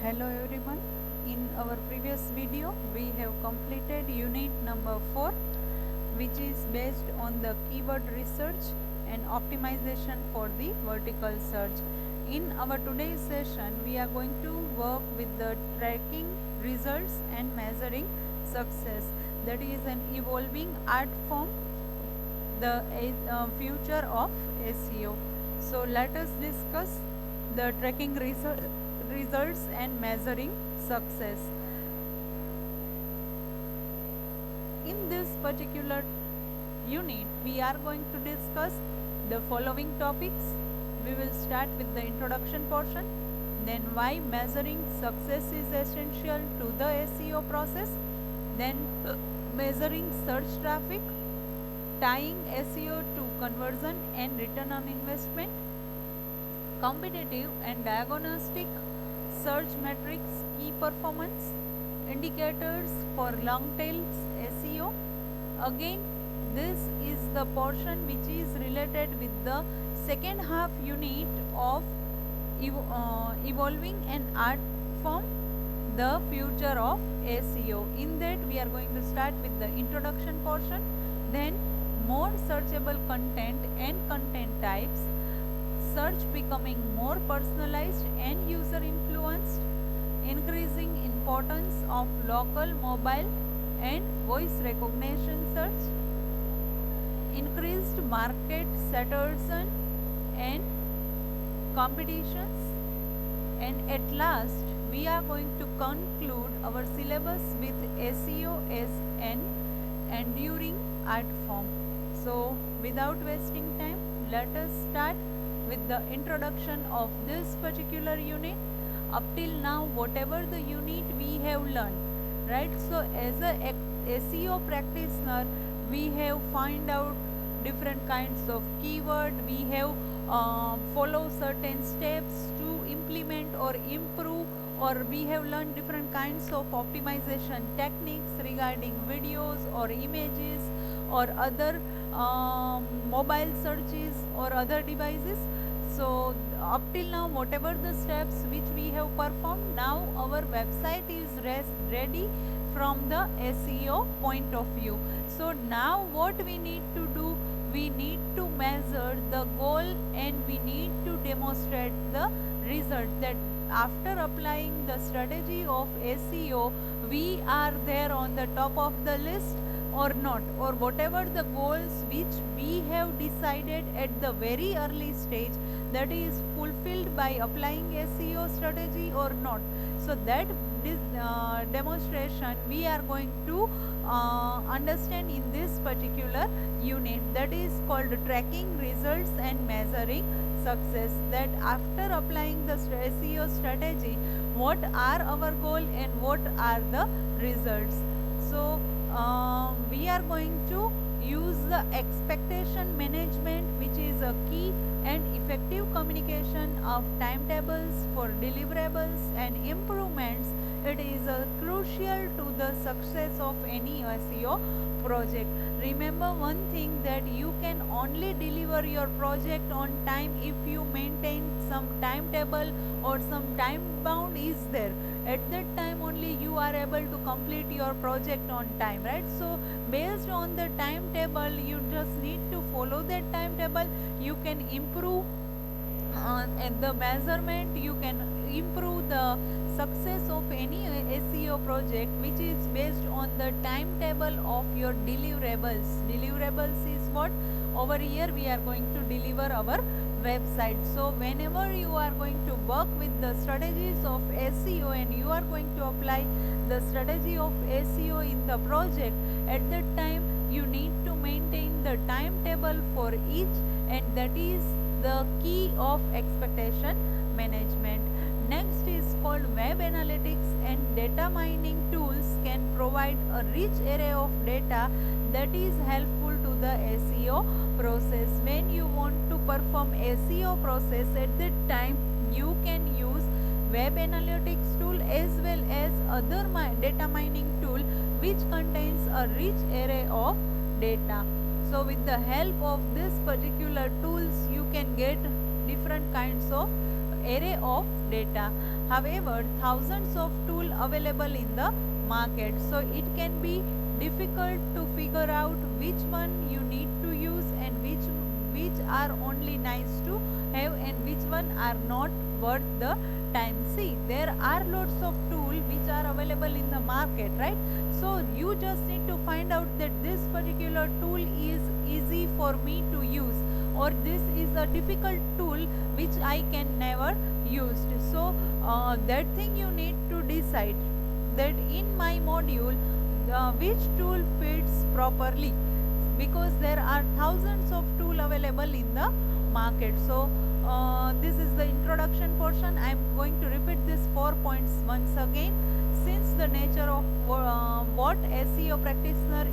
Hello everyone. In our previous video we have completed unit number 4, which is based on the keyword research and optimization for the vertical search. In our today's session we are going to work with the tracking results and measuring success, that is an evolving art form, the future of SEO. So let us discuss the tracking results and measuring success. In this particular unit, we are going to discuss the following topics. We will start with the introduction portion, then why measuring success is essential to the SEO process, then measuring search traffic, tying SEO to conversion and return on investment, competitive and diagnostic search metrics, key performance indicators for long tail SEO. Again, this is the portion which is related with the second half unit of evolving an art form, the future of SEO. In that we are going to start with the introduction portion, then more searchable content and content types, search becoming more personalized and user influenced, increasing importance of local, mobile and voice recognition search, increased market saturation and competitions, and at last we are going to conclude our syllabus with SEO as an enduring art form. So without wasting time, let us start with the introduction of this particular unit. Up till now, whatever the unit we have learned, right? So as a SEO practitioner, we have find out different kinds of keyword, we have follow certain steps to implement or improve, or we have learned different kinds of optimization techniques regarding videos or images or other mobile searches or other devices. So up till now, whatever the steps which we have performed, now our website is ready from the SEO point of view. So now what we need to do, we need to measure the goal and we need to demonstrate the result, that after applying the strategy of SEO we are there on the top of the list or not, or whatever the goals which we have decided at the very early stage, that is fulfilled by applying SEO strategy or not. So that demonstration we are going to understand in this particular unit, that is called tracking results and measuring success, that after applying the SEO strategy, what are our goal and what are the results. So we are going to use the expectation management, which is a key and effective communication of timetables for deliverables and improvements. It is crucial to the success of any SEO project. Remember one thing, that you can only deliver your project on time if you maintain some timetable or some time bound is there. At that time only you are able to complete your project on time, right? So based on the timetable, you just need to follow that timetable. You can improve the measurement, you can improve the success of any SEO project which is based on the timetable of your deliverables. Deliverables is what? Over here we are going to deliver our website. So whenever you are going to work with the strategies of SEO and you are going to apply the strategy of SEO in the project, at that time you need to maintain the timetable for each, and that is the key of expectation management. Next is called web analytics and data mining tools can provide a rich array of data that is helpful to the SEO process. When you want to perform SEO process, at that time you can use web analytics tool as well as other data mining tool which contains a rich array of data. So with the help of this particular tools, you can get different kinds of array of data. However, thousands of tools available in the market, so it can be difficult to figure out which one you need to use and which are only nice to have and which one are not worth the time. See, there are lots of tools which are available in the market, right? So you just need to find out that this particular tool is easy for me to use, or this is a difficult tool which I can never use. So that thing you need to decide, that in my module which tool fits properly, because there are thousands of tools available in the market. So this is the introduction portion. I am going to repeat these 4 points once again. Since the nature of what SEO practitioner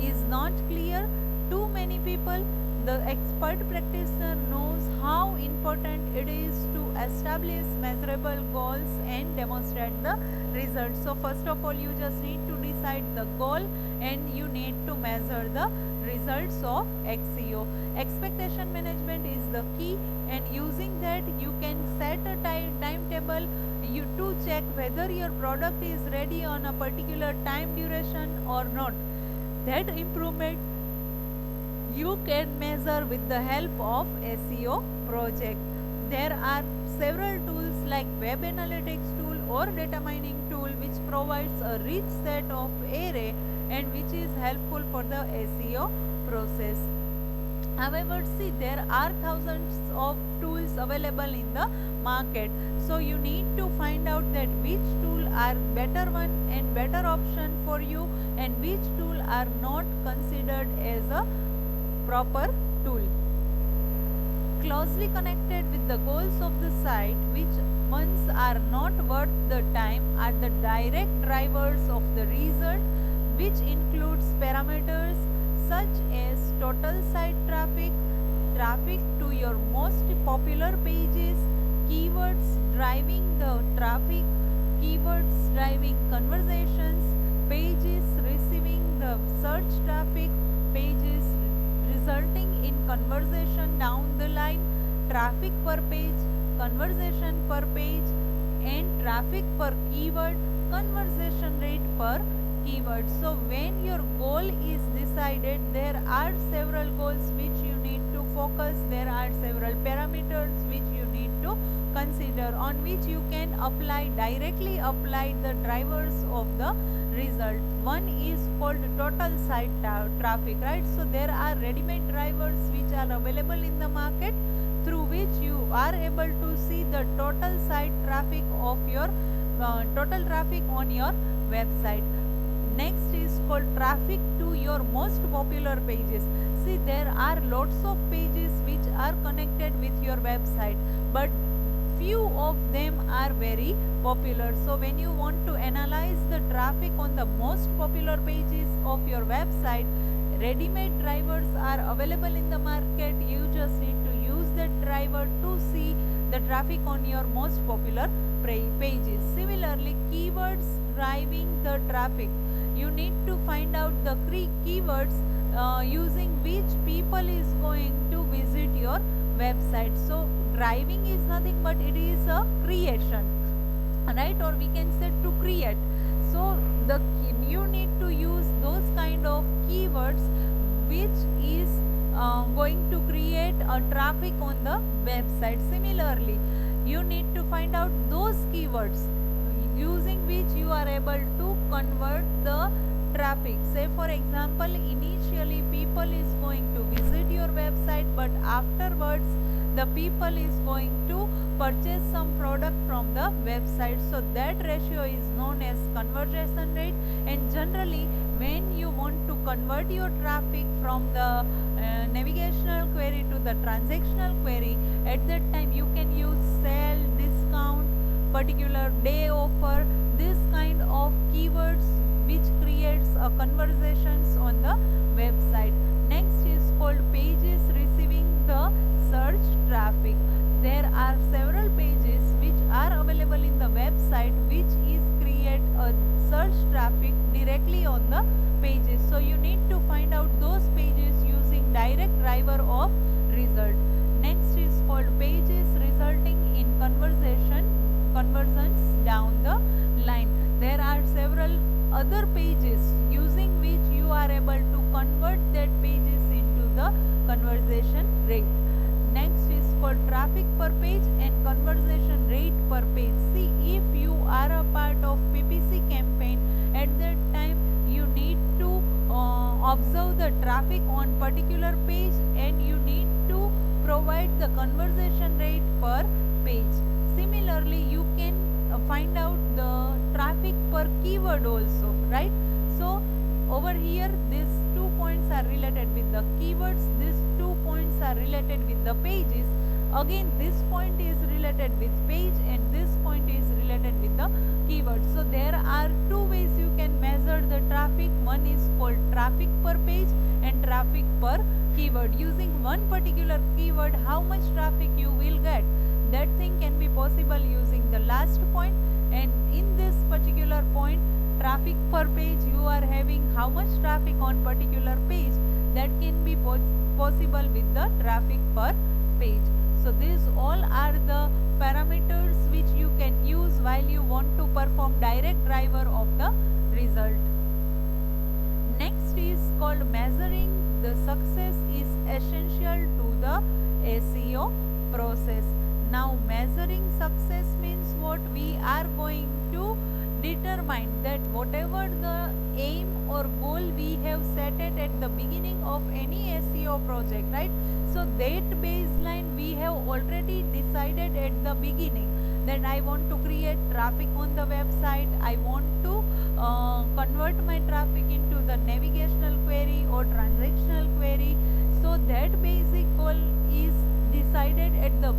is not clear to many people, the expert practitioner knows how important it is to establish measurable goals and demonstrate the results. So first of all, you just need to decide the goal and you need to measure the results of SEO. Expectation management is the key, and using that you can set a timetable to check whether your product is ready on a particular time duration or not. That improvement you can measure with the help of SEO project. There are several tools like web analytics tool or data mining tool which provides a rich set of array and which is helpful for the SEO process. However, see, there are thousands of tools available in the market, so you need to find out that which tool are better one and better option for you and which tool are not considered as a proper tool. Closely connected with the goals of the site, which ones are not worth the time, are the direct drivers of the result, which includes parameters such as total site traffic, traffic to your most popular pages, keywords driving the traffic, keywords driving conversations, pages receiving the search traffic, pages resulting in conversation down the line, traffic per page, conversation per page, and traffic per keyword, conversation rate per keyword. So when your goal is decided, there are several goals which you need to focus, there are several parameters which you need to consider, on which you can directly apply the drivers of the result. One is called total site traffic, right? So there are ready-made drivers which are available in the market, through which you are able to see the total site traffic of your total traffic on your website. Next is called traffic to your most popular pages. See, there are lots of pages which are connected with your website, but few of them are very popular. So when you want to analyze the traffic on the most popular pages of your website, ready-made drivers are available in the market. You just need to use that driver to see the traffic on your most popular pages. Similarly, keywords driving the traffic. You need to find out the keywords using which people is going to visit your website. So driving is nothing but it is a creation, right? Or we can say to create. So you need to use those kind of keywords which is going to create a traffic on the website. Similarly, you need to find out those keywords using which you are able to convert the traffic. Say for example, initially people is going to visit your website, but afterwards the people is going to purchase some product from the website. So that ratio is known as conversion rate, and generally when you want to convert your traffic from the navigational query to the transactional query, at that time you can use sale, discount, particular day offer, this kind of keywords which creates a conversations on the website. Next is called pages receiving the search traffic. There are several pages which are available in the website which is create a search traffic directly on the pages. So you need to find out those pages using direct driver of result. Next is called pages resulting in conversions down the line. There are several other pages using which you are able to convert that pages into the conversation rate. Next is called traffic per page and conversation rate per page. See, if you are a part of PPC campaign, at that time you need to observe the traffic on particular page and you need to provide the conversation rate per page. Similarly, you can find out the traffic per keyword also, right? So over here these 2 points are related with the keywords, these 2 points are related with the pages. Again, this point is related with page and this point is related with the keyword. So there are two ways you can measure the traffic. One is called traffic per page and traffic per keyword. Using one particular keyword, how much traffic you will get, that thing can be possible using the last point. And in this particular point, traffic per page, you are having how much traffic on particular page, that can be possible with the traffic per page. So these all are the parameters which you can use while you want to perform direct driver of the result. Next is called measuring the success is essential to the SEO process. Now measuring success means what? We are going to determine that whatever the aim or goal we have set it at the beginning of any SEO project, right? So that baseline we have already decided at the beginning, that I want to create traffic on the website, I want to convert my traffic into the navigational query or transactional query. So that basic goal is decided at the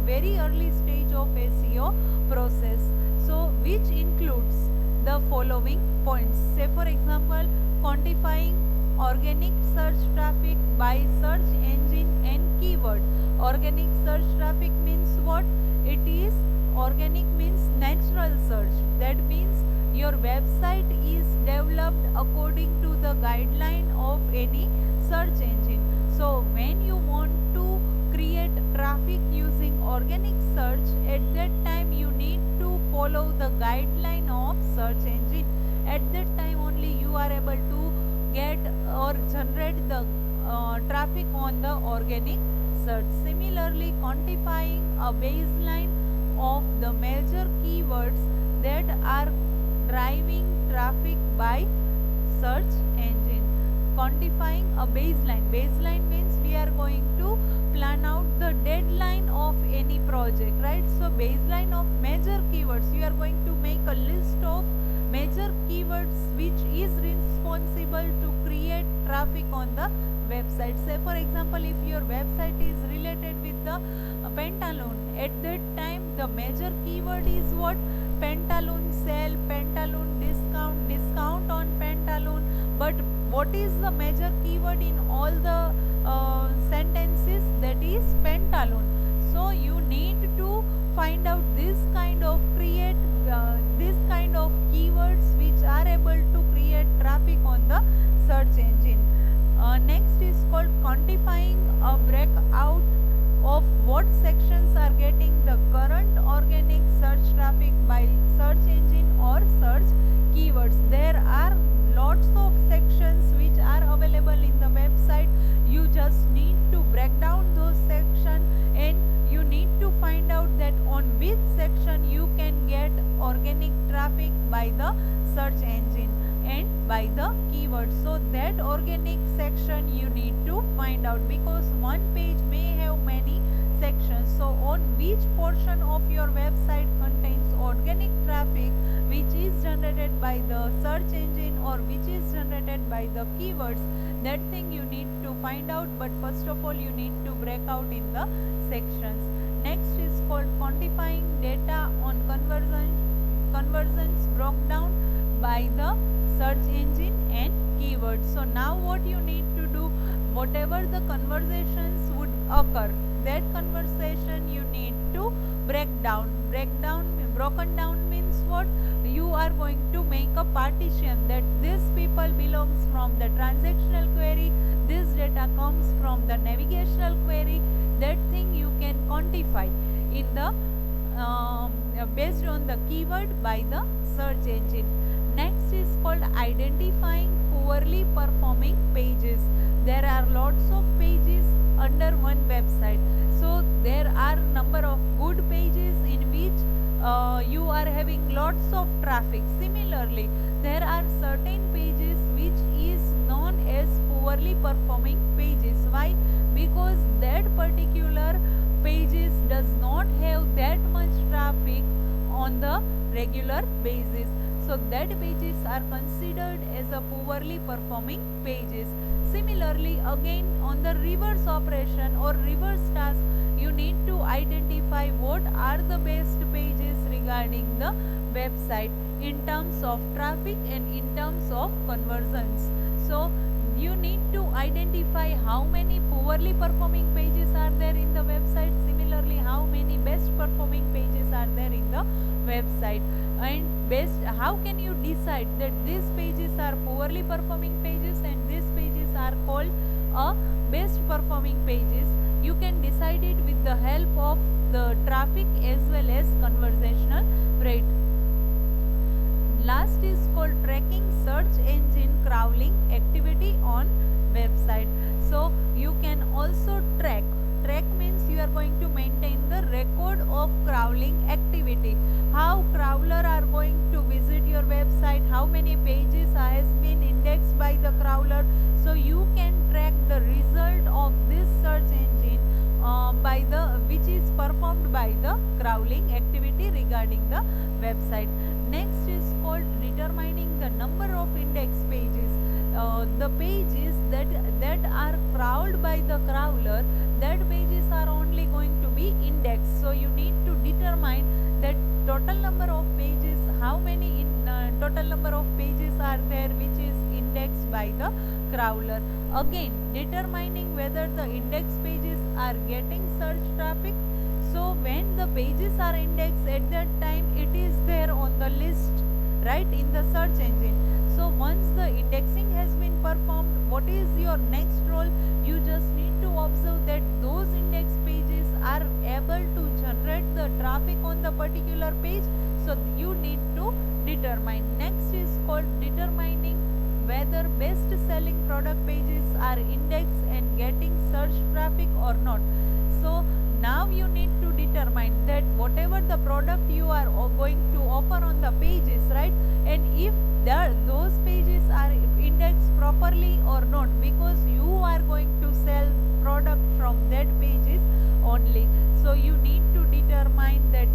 very early stage of SEO process. So which includes the following points. Say for example, quantifying organic search traffic by search engine and keyword. Organic search traffic means what? It is organic means natural search. That means your website is developed according to the guideline of any search engine. So when you want to create traffic using organic search, at that time you need to follow the guideline of search engine. At that time only you are able to get or generate the traffic on the organic search. Similarly, quantifying a baseline of the major keywords that are driving traffic by search engine. Quantifying a baseline. Baseline means we are going to plan out the deadline of any project, right? So baseline of major keywords, you are going to make a list of major keywords which is responsible to create traffic on the website. Say for example, if your website is related with the pantaloon, at that time the major keyword is what? Pantaloon sale, pantaloon discount, discount on pantaloon. But what is the major keyword in all the sentences? That is pantaloon. So you need to find out this kind of this kind of keywords which are able to create traffic on the search engine. Next is called quantifying a breakout of what sections are getting the current organic search traffic by search engine or search keywords. There are lots of sections which are available in the website. You just need to break down those sections and you need to find out that on which section you can get organic traffic by the search engine and by the keyword. So that organic section you need to find out, because one page may have many sections. So on which portion of your website contains organic traffic which is generated by the search engine or which is generated by the keywords, that thing you need to find out. But first of all you need to break out in the sections. Next is called quantifying data on conversions broke down by the search engine and keywords. So now what you need to do, whatever the conversations would occur, that conversation you need to break down. Broken down means what? You are going to make a partition that this people belongs from the transactional query, this data comes from the navigational query. That thing you can quantify in the based on the keyword by the search engine. Next is called identifying poorly performing pages. There are lots of pages under one website, so there are number of good pages in which you are having lots of traffic. Similarly, there are certain pages which is known as poorly performing pages. Why? Because that particular pages does not have that much traffic on the regular basis, so that pages are considered as a poorly performing pages. Similarly, again on the reverse operation or reverse task, you need to identify what are the best pages regarding the website in terms of traffic and in terms of conversions. So you need to identify how many poorly performing pages are there in the website. Similarly, how many best performing pages are there in the website, and best, how can you decide that these pages are poorly performing pages and these pages are called best performing pages? You can decide it with the help of the traffic as well as conversational rate. Last is called tracking search engine crawling activity on website. So you can also track. Track means you are going to maintain the record of crawling activity. How crawler are going to visit your website, how many pages has been indexed by the crawler. So you can track the result of this search engine by the which is performed by the crawling activity regarding the website. Next is called determining the number of index pages. The pages that are crawled by the crawler, that pages are only going to be indexed. So you need to determine that total number of pages, how many total number of pages are there which is indexed by the crawler. Again, determining whether the index pages are getting search traffic. So when the pages are indexed, at that time it is there on the list, right, in the search engine. So once the indexing has been performed, what is your next role? You just need to observe that those index pages are able to generate the traffic on the particular page. So you need to determine. Next is called determining whether best selling product pages are indexed and getting search traffic or not. So now you need to determine that whatever the product you are going to offer on the pages, right, and if those pages are indexed properly or not, because you are going to sell product from that pages only. So you need to determine that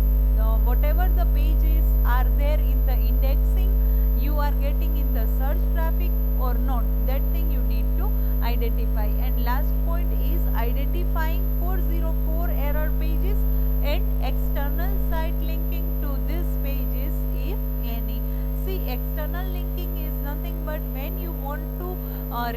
whatever the pages are there in the indexing, you are getting in the search traffic or not. That thing you need to identify. And last point is identifying 404 error pages and external site linking to these pages if any. See, external linking is nothing but when you want to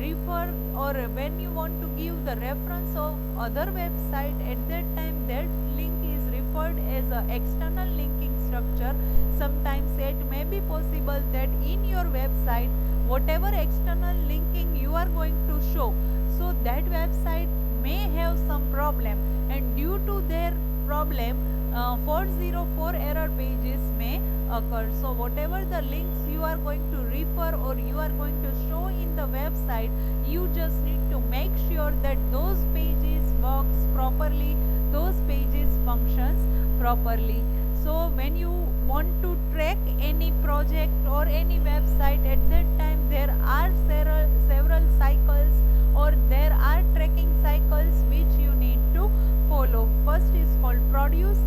refer or when you want to give the reference of other website, at that time that link is referred as a external linking structure. Sometimes it may be possible that in your website whatever external linking you are going to show, so that website may have some problem, and due to their problem 404 error pages may occur. So whatever the links you are going to refer or you are going to show in the website, you just need to make sure that those pages works properly, those pages functions properly. So when you want to track any project or any website, at that time there are several cycles or there are tracking cycles which you need to follow. First is called produce,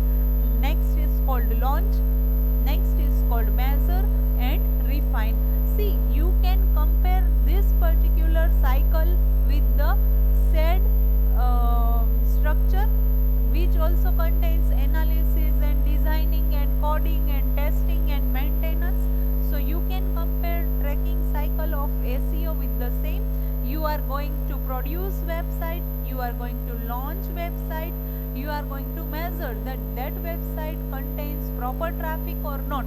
next is called launch, next is called measure and refine. See, you can compare this particular cycle with the said structure, which also contains analysis and designing and coding and testing and maintenance. So you can compare tracking cycle of SEO with the same. You are going to produce website, you are going to launch website, you are going to measure that that website contains proper traffic or not.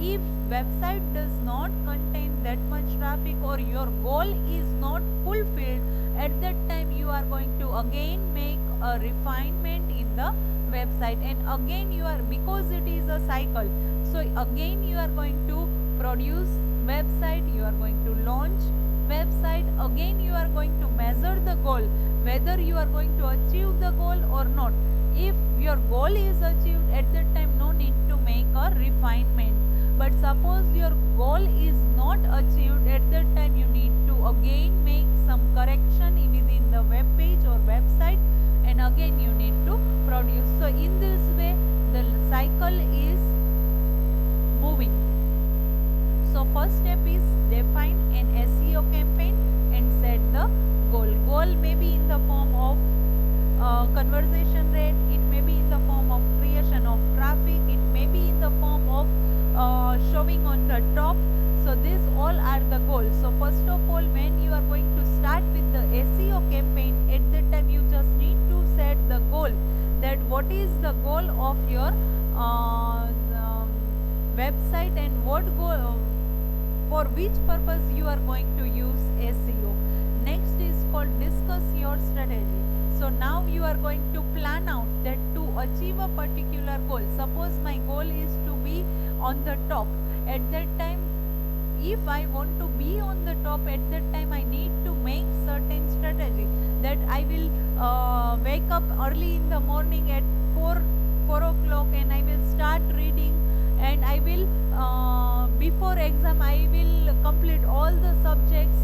If website does not contain that much traffic or your goal is not fulfilled, at that time you are going to again make a refinement in the website, and again you are, because it is a cycle, so again you are going to produce website, you are going to launch website, again you are going to measure the goal, whether you are going to achieve the goal or not. If your goal is achieved, at that time no need to make a refinement. But suppose your goal is not achieved, at that time you need to again make some correction within the web page or website, and again you need to produce. So in this way the cycle is moving. So first step is define an SEO campaign and set the goal. Goal may be in the form of conversation rate, it may be in the form of creation of traffic, it may be in the form of showing on the top. So these all are the goals. So first of all, when you are going to start with the SEO campaign, at that time you just need to set the goal, that what is the goal of your website and what goal, for which purpose you are going to use SEO. Next is called discuss your strategy. So now you are going to plan out that to achieve a particular goal. Suppose my goal is to be on the top. At that time, if I want to be on the top, at that time I need to make certain strategy, that I will wake up early in the morning at 4 o'clock and I will start reading, and I will before exam I will complete all the subjects,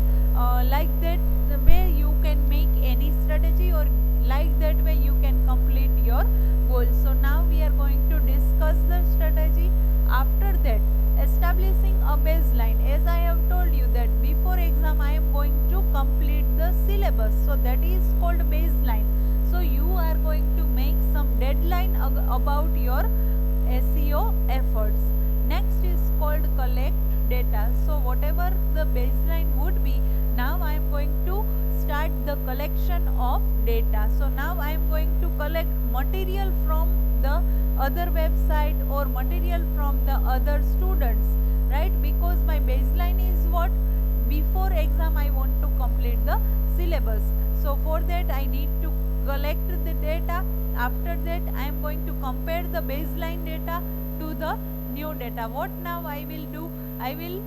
like that the way you can make any strategy, or like that way you can complete your goals. So now we are going to discuss the strategy. After that, establishing a baseline. As I have told you that before exam I am going to complete the syllabus, so that is called baseline. So you are going to make some deadline about your SEO efforts. Next is called collect data. So whatever the baseline would be, now I am going to start the collection of data. So now I am going to collect material from the other website or material from the other students, right? Because my baseline is what? Before exam I want to complete the syllabus. So for that I need to collect the data. After that I am going to compare the baseline data to the new data. What now I will do? I will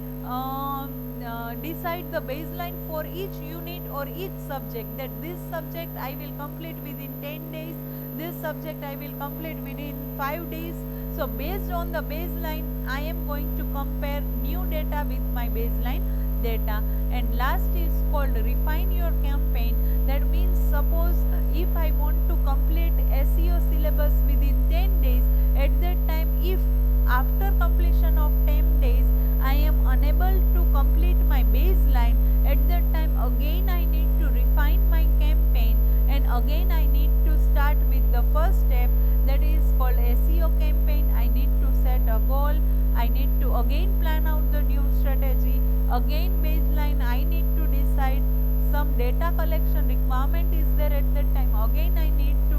decide the baseline for each unit or each subject, that this subject I will complete within 10 days, this subject I will complete within 5 days. So based on the baseline I am going to compare new data with my baseline data. And last is called refine your campaign. That means suppose if I want to complete SEO syllabus within 10 days, at that time if after completion of 10 days I am unable to complete my baseline, at that time again I need to refine my campaign, and again I need to start with the first step, that is called SEO campaign. I need to set a goal, I need to again plan out the new strategy, again baseline I need to decide, some data collection requirement is there at that time, again I need to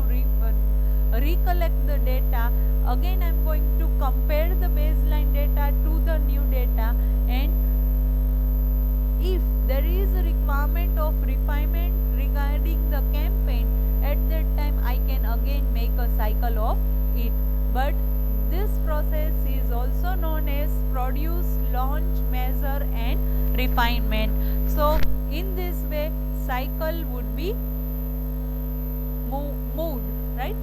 recollect the data, again I am going to compare the baseline data to the new data, and if there is a requirement of refinement regarding the campaign, at that time I can again make a cycle of it. But this process is also known as produce, launch, measure and refinement. So in this way cycle would be moved, right?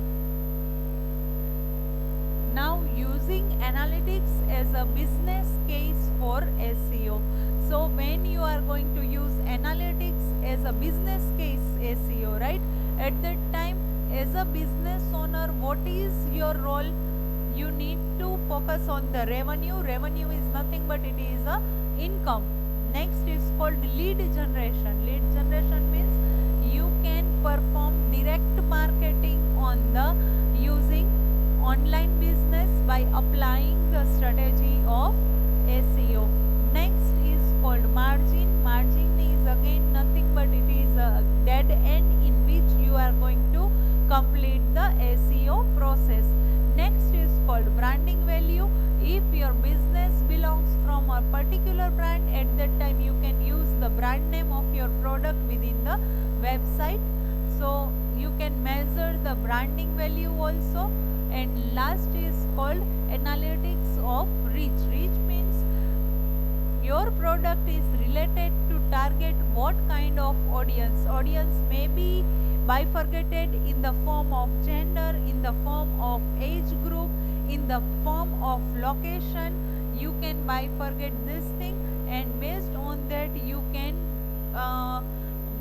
Now using analytics as a business case for SEO. So when you are going to use analytics as a business case SEO, right? At that time as a business owner, what is your role? You need to focus on the revenue. Revenue is nothing but it is a income. Next is called lead generation. Lead generation means you can perform direct marketing on the using online business by applying the strategy of SEO. Next is called margin. Margin is again nothing but it is a dead end in which you are going to complete the SEO process. Next is called branding value. If your business belongs from a particular brand, at that time you can use the brand name of your product within the website. So you can measure the branding value also. And last is called analytics of reach. Reach means your product is related to target what kind of audience. Audience may be bifurcated in the form of gender, in the form of age group, in the form of location. You can bifurcate this thing, and based on that you can uh,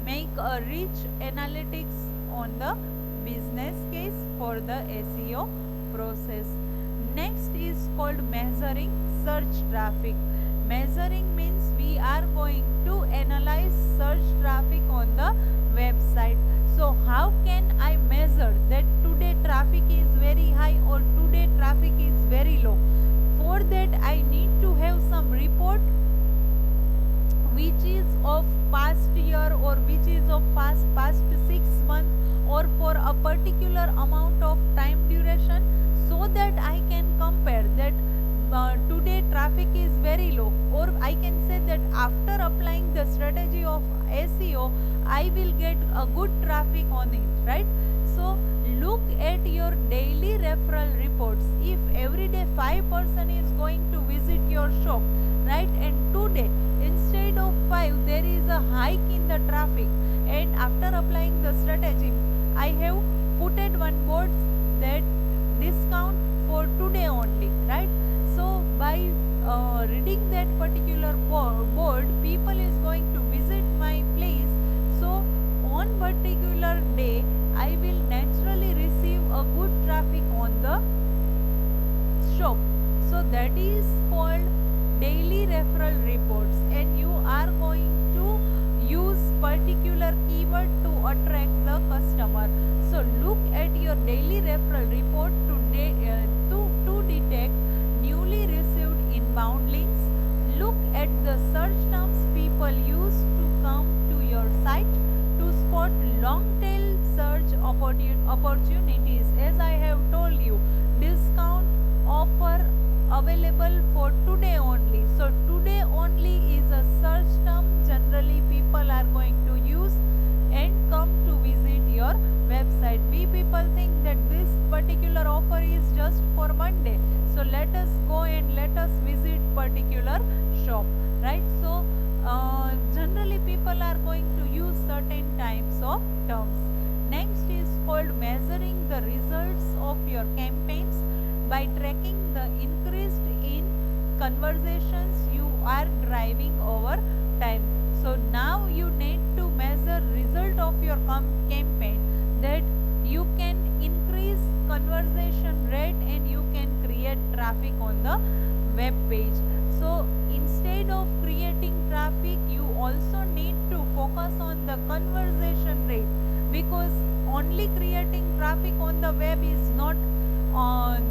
make a rich analytics on the business case for the SEO process. Next is called measuring search traffic. Measuring means we are going to analyze search traffic on the website. So how can I measure that today traffic is very high or today traffic is very low? For that I need to have some report which is of past year or which is of past 6 months or for a particular amount of time duration, so that I can compare that today traffic is very low, or I can say that after applying the strategy of SEO I will get a good traffic on it, right? So look at your daily referral reports. If every day 5% is going to visit your shop, right, and today instead of 5 there is a hike in the traffic, and after applying the strategy I have put at one board that discount for today only, right? So by reading that particular board, people is going to visit my place. So on particular day I will naturally receive a good traffic on the shop. So that is called daily referral reports, and you are going to use particular keyword to attract the customer. So look at your daily referral report to detect newly received inbound links. Look at the search terms people use to come to your site to spot long tail search opportunities. As I have told you, discount offer available for today only. So today only is a search term generally people are going to use and come to visit your website. We people think that this particular offer is just for one day, so let us go and let us visit particular shop, right? So generally people are going to use certain types of terms. Next is called measuring the results of your campaigns by tracking the increase in conversations you are driving over time. So now you need to measure result of your campaign, that you can increase conversation rate and you can create traffic on the web page. So instead of creating traffic you also need to focus on the conversation rate, because only creating traffic on the web is not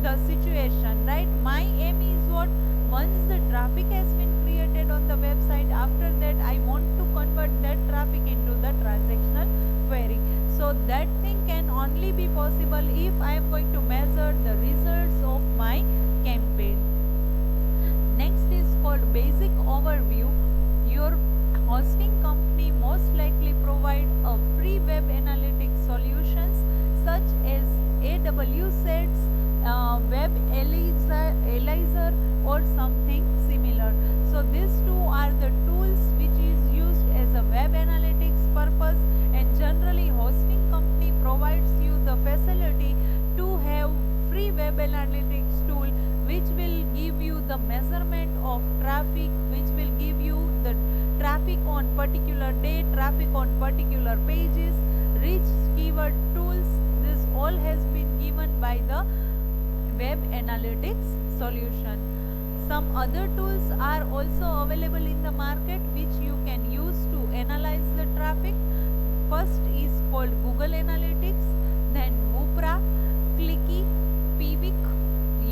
the situation, right? My aim is what, once the traffic has been created on the website, after that I want to convert that traffic into the transactional query. So that thing can only be possible if I am going to measure the results of my campaign. Next is called basic overview. Your hosting company most likely provide a free web analytics solutions such as AWSets, Web Analyzer or something similar. So these two are the tools which is used as a web analytics purpose, and generally hosting company provides you the facility to have free web analytics tool which will give you the measurement of traffic, which will give you the traffic on particular day, traffic on particular pages, rich keyword tools. This all has been given by the web analytics solution. Some other tools are also available in the market which you can use to analyze the traffic. First is called Google Analytics, then Woopra, Clicky, Piwik,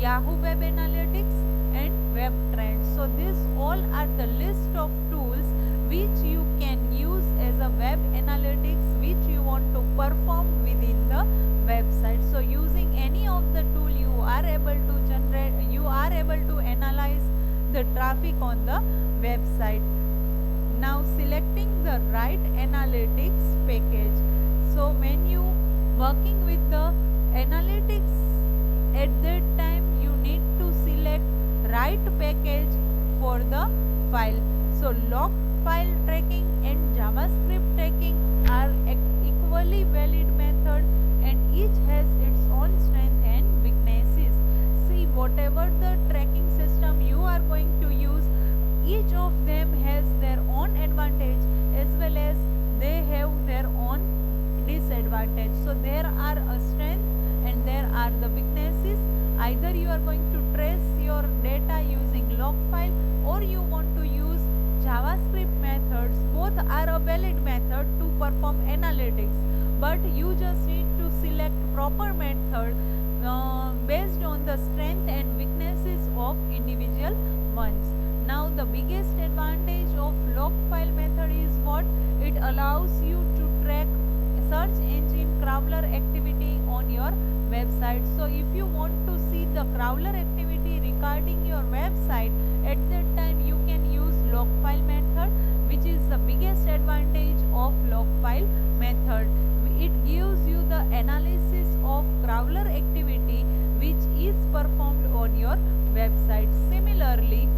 Yahoo Web Analytics and Web Trends. So these all are the list of tools which you can use as a web analytics which you want to perform within the website. So using any of the tool you are able to analyze the traffic on the website. Now selecting the right analytics package. So when you working with the analytics. At that time you need to select right package for the file. So log file tracking and JavaScript tracking are equally valid method, and each has its own strength and weaknesses. See, whatever the tracking system you are going to use, each of them has their own advantage as well as they have their own disadvantage. So there are a strength and there are the weaknesses. Either you are going to trace your data using log file, or you want to use JavaScript methods. Both are a valid method to perform analytics, but you just need to select proper method based on the strength and weaknesses of individual ones. Now the biggest advantage of log file method is what? It allows you to track search engine crawler activity on your website. So if you want to see the crawler activity regarding your website, at that time you can use log file method, which is the biggest advantage of log file method. It gives you the analysis of crawler activity which is performed on your website. Similarly,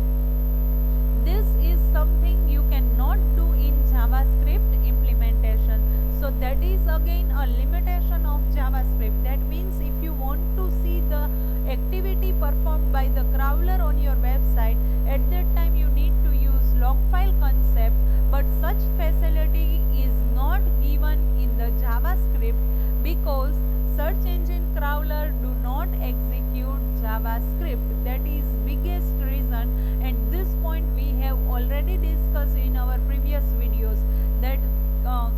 this is something you cannot do in JavaScript implementation. So that is again a limitation of JavaScript. That means if you want to see the activity performed by the crawler on your website, at that time you need to use log file concept, but such facility is not given in the JavaScript because search engine crawler do not execute JavaScript. That is biggest reason, and this point we have already discussed in our previous videos, that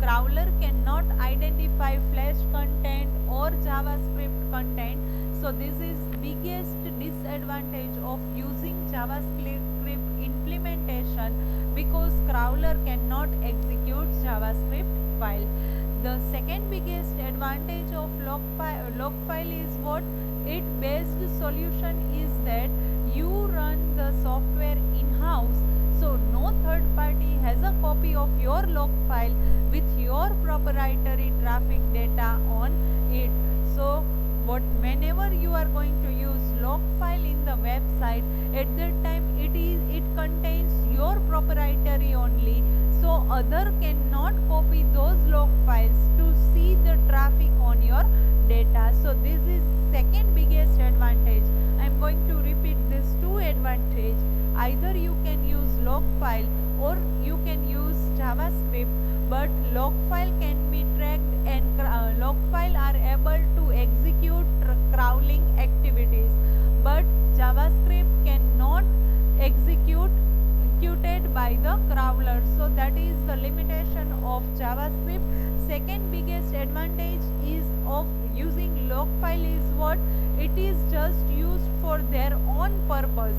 crawler cannot identify Flash content or JavaScript content. So this is biggest disadvantage of using JavaScript implementation, because crawler cannot execute JavaScript file. The second biggest advantage of log file is what? It based solution is that you run the software in-house, so no third party has a copy of your log file with your proprietary traffic data on it. So whenever you are going to use log file in the website, at that time it contains your proprietary only, so other cannot copy those log files to see the traffic on your data. So this is second biggest advantage. I am going to repeat these two advantage. Either you can use log file or you can use JavaScript, but log file can be tracked and log file are able to execute crawling activities, but JavaScript cannot executed by the crawler. So that is the limitation of JavaScript. Second biggest advantage is of using log file is what? It is just used for their own purpose.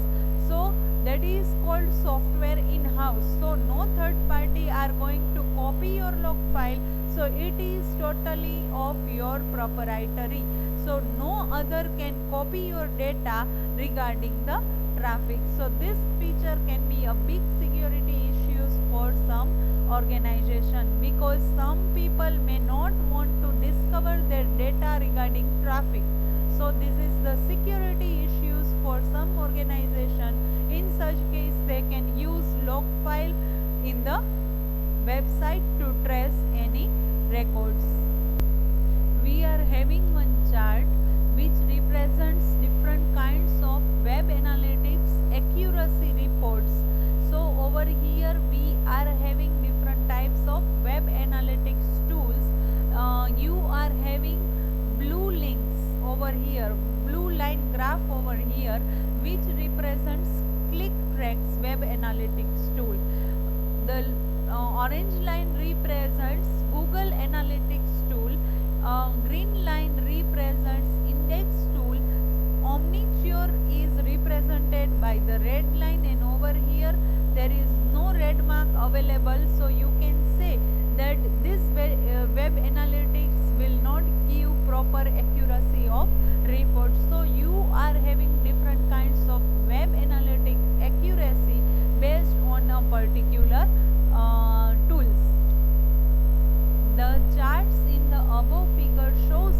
So that is called software in-house. So no third party are going to copy your log file. So it is totally of your proprietary. So no other can copy your data regarding the traffic. So this feature can be a big security issues for some organization, because some people may not want to discover their data regarding traffic. So this is the security issues for some organization. In such case, they can use log file in the website to trace any records. We are having one chart which represents different kinds of web analytics accuracy reports. So over here we are having different types of web analytics tools. You are having blue links over here, blue line graph over here, which represents ClickTrack's web analytics tool. The orange line represents Google Analytics tool. Green line represents Index tool. Omniture is represented by the red line, and over here there is no red mark available. So you can say that this web analytics will not give proper accuracy of reports. So you are having different kinds of web analytics accuracy based on a particular tools. The charts in the above figure shows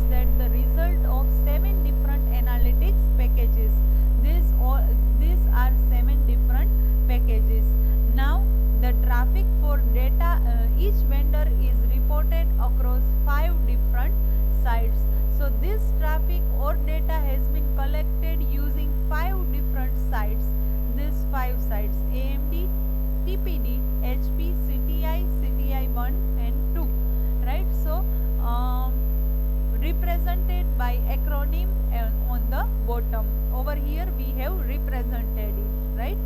is reported across 5 different sites. So this traffic or data has been collected using 5 different sites. These 5 sites: AMD, TPD, HP, CTI, CTI1 and 2, right? So represented by acronym on the bottom. Over here we have represented it, right?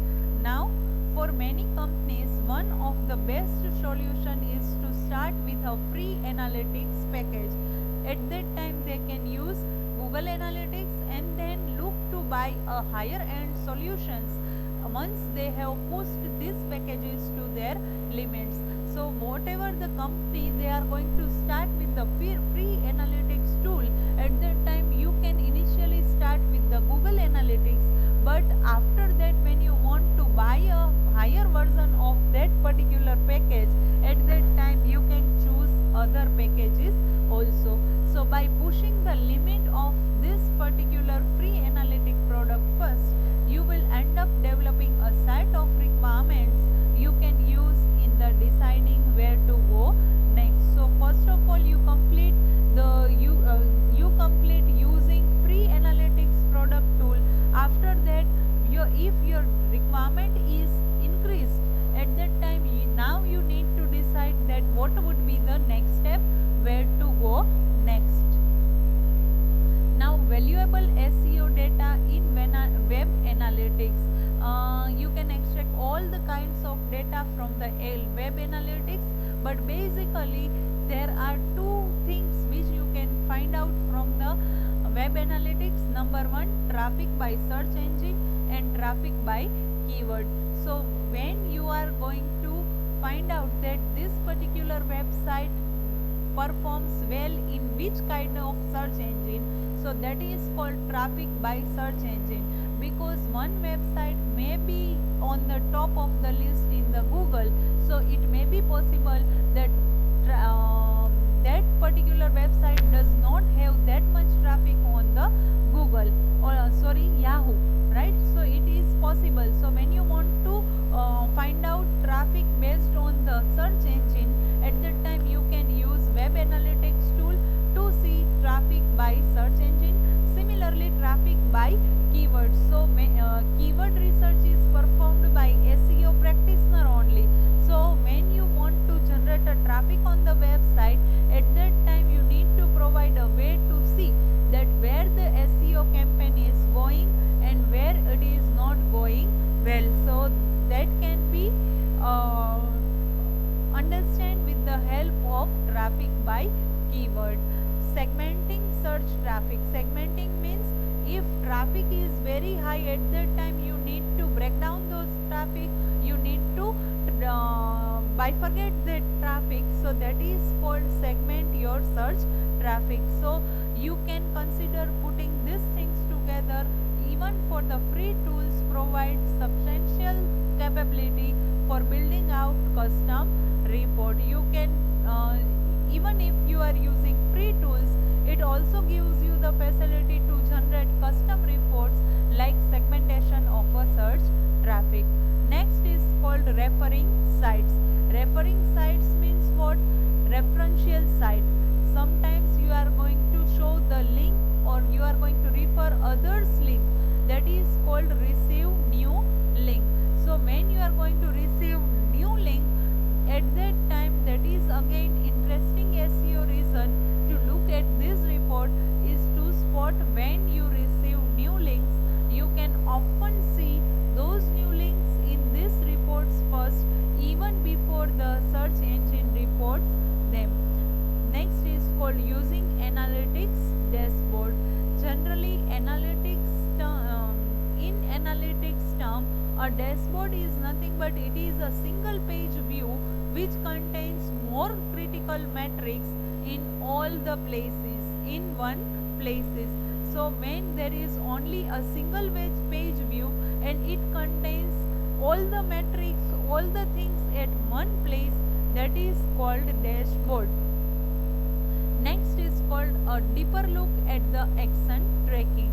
Now for many companies, one of the best solution is to start with a free analytics package. At that time they can use Google Analytics and then look to buy a higher end solutions once they have pushed these packages to their limits. So whatever the company, they are going to start with the free analytics tool. At that time you can initially start with the Google Analytics, but after that when you want to buy a higher version of that particular package, at that time you can choose other packages also. So by pushing the limit of this particular free analytic product first, you will end up developing a set of requirements you can use in the deciding where to go next. So first of all, you complete using free analytics product tool. After that, if your requirement is increased, at that time now you need to decide that what would be the next step, where to go next. Now valuable SEO data in web analytics. You can extract all the kinds of data from the web analytics, but basically there are two things which you can find out from the web analytics. Number one, traffic by search engine and traffic by keyword. So when you are going to find out that this particular website performs well in which kind of search engine, so that is called traffic by search engine, because one website may be on the top of the list in the Google, so it may be possible that that particular website does not have that much traffic on the Google, or Yahoo, right? So it is possible. So when you want to find out traffic based on the search engine, at that time you can use web analytics tool to see traffic by search engine. Similarly, traffic by keywords. So keyword research is performed by SEO practitioner only. So when you want to generate a traffic on the website, at that time you need to provide a way to see that where the SEO campaign is going and where it is not going well. So that can be understand with the help of traffic by keyword. Segmenting search traffic. Segmenting means if traffic is very high, at that time you need to break down those traffic, you need to bifurcate that traffic. So that is called segment your search traffic. So you can consider putting these things together. Even for the free tools provide substantial capability for building out custom report. You can even if you are using free tools, it also gives you the facility to generate custom reports like segmentation of a search traffic. Next is called referring sites. Referring sites means what? Referential site. Sometimes you are going to show the link or you are going to refer others link. That is called receive new link. So when you are going to receive new link, at that time, that is again interesting SEO reason to look at this report is to spot when you receive new links. You can often see those new links in these reports first, even before the search engine reports them. Next is called using analytics dashboard. Generally, in analytics term, a dashboard is nothing but it is a single page view which contains more critical metrics in all the places, in one places. So when there is only a single page view and it contains all the metrics, all the things at one place, that is called dashboard. Next is called a deeper look at the action tracking.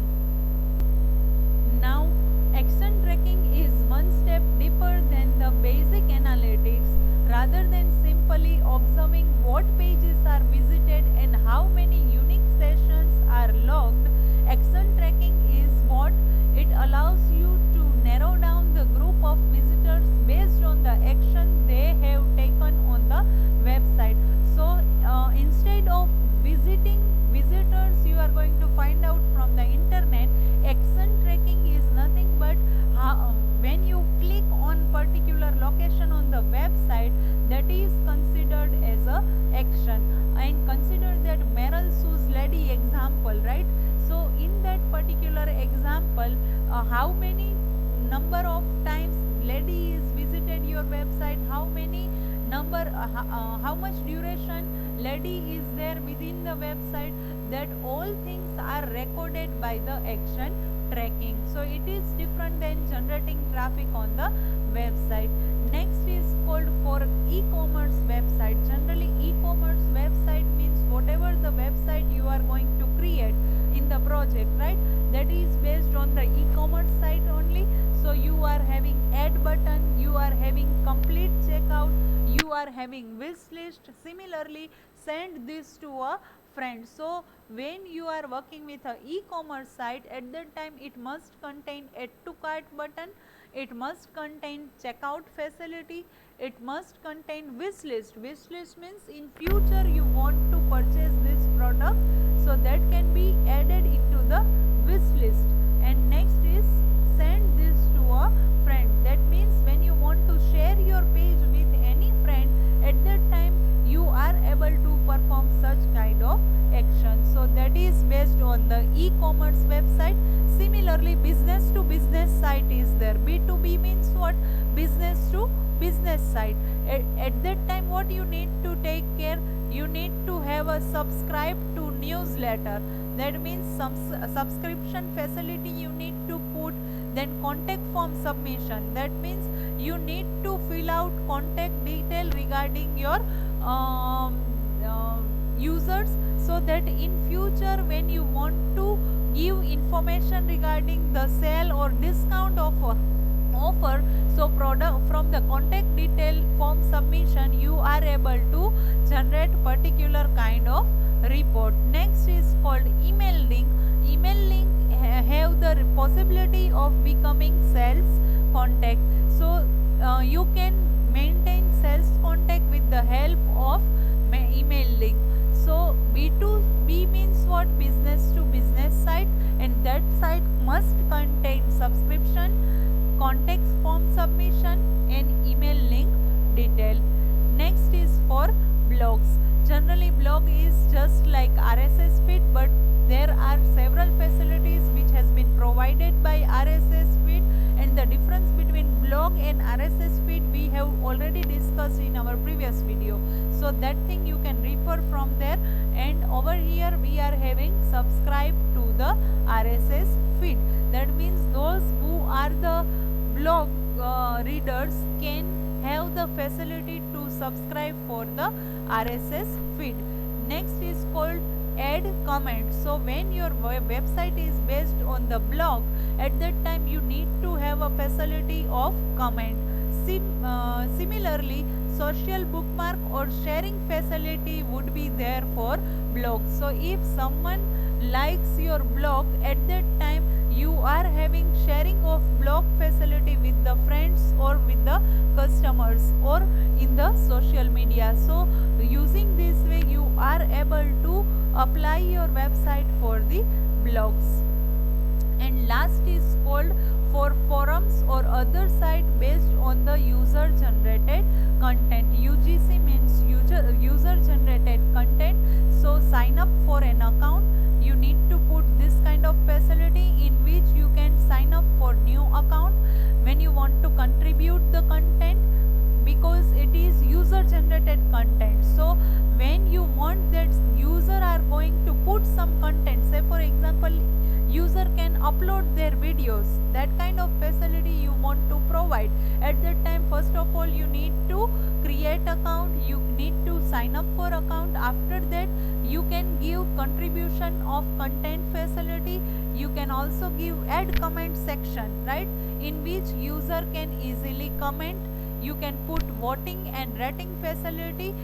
Now action tracking is one step deeper than the basic analytics. Rather than simply observing observing what pages are visited and how many unique sessions are logged. Action tracking is what it allows you to narrow down the group of visitors based on the action they have taken on the website. So instead of visiting visitors you are going to find out from the internet, action tracking is nothing but when you click on particular location on the website, that is considered as a action. And consider that Meryl Sue's lady example, right? So in that particular example, how many number of times lady is visited your website, how many how much duration lady is there within the website, that all things are recorded by the action tracking. So it is different than generating traffic on the website. Next is called for e-commerce website. Generally e-commerce website means whatever the website you are going to create in the project, right, that is based on the e-commerce site only. So you are having add button, you are having complete checkout, you are having wish list. Similarly, send this to a friend. So when you are working with a e-commerce site, at that time it must contain add to cart button, it must contain checkout facility, it must contain wish list. Wish list means in future you want to purchase this product, so that can be added into the wish list. And next is send this to a friend. That means when you want to share your page with any friend, at that time you are able to perform such kind of action. So that is based on the e-commerce website. Similarly, business to business site is there. B2B means what? Business to business site. At that time what you need to take care, you need to have a subscribe to newsletter. That means some subscription facility you need to put. Then contact form submission, that means you need to fill out contact detail regarding your users, so that in future when you want to give information regarding the sale or discount offer, so product from the contact detail form submission you are able to generate particular kind of report. Next is called email link. Email link have the possibility of becoming sales contact. So you can maintain sales contact with the help of email link. So B2B means what? Business to business site, and that site must contain subscription, contact form submission and email link detail. Next is for blogs. Generally blog is just like RSS feed, but there are several facilities which has been provided by RSS feed, and the difference between blog and RSS feed we have already discussed in our previous video. So that thing you can refer from there. And over here we are having subscribe to the RSS feed. That means those who are the blog readers can have the facility to subscribe for the RSS feed. Next is called add comment. So when your website is based on the blog, at that time you need to have a facility of comment. Similarly, social bookmark or sharing facility would be there for blog. So if someone likes your blog, at that time you are having sharing of blog facility with the friends or with the customers or in the social media. So using this way you are able to apply your website for the blogs. And last is called for forums or other site based on the user generated content. UGC means user generated content. So sign up for an account, you need to put this kind of facility in which you can sign up for new account when you want to contribute the content, because it is user generated content. So when you want that user are going to put some content, say for example user can upload their videos, that kind of facility you want to provide. At that time first of all you need to create account, you need to sign up for account. After that you can give contribution of content facility. You can also give add comment section, right, in which user can easily comment. You can put voting and rating facility.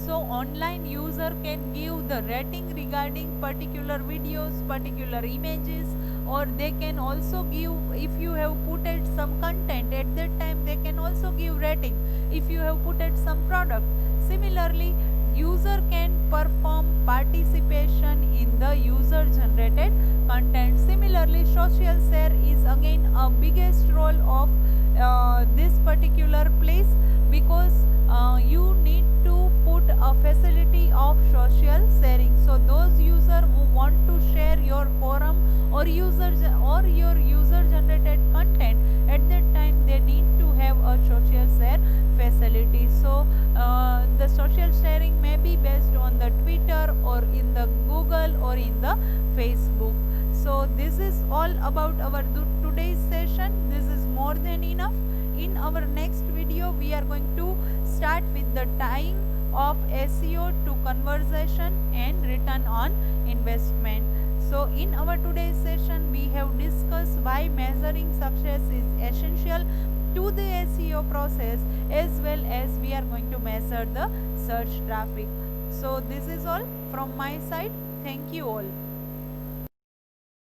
So online user can give the rating regarding particular videos, particular images, or they can also give, if you have put it some content at that time, they can also give rating if you have put it some product. Similarly, user can perform participation in the user generated content. Similarly, social share is again a biggest role of this particular place, because you need to put a facility of social sharing. So those user who want to share your forum or or your user generated content, at that time they need to have a social share facility. So the social sharing may be based on the Twitter or in the Google or in the Facebook. So this is all about our today's session. This is more than enough. In our next video we are going to start with the tying of SEO to conversation and return on investment. So in our today's session we have discussed why measuring success is essential to the SEO process, as well as we are going to measure the search traffic. So this is all from my side. Thank you all.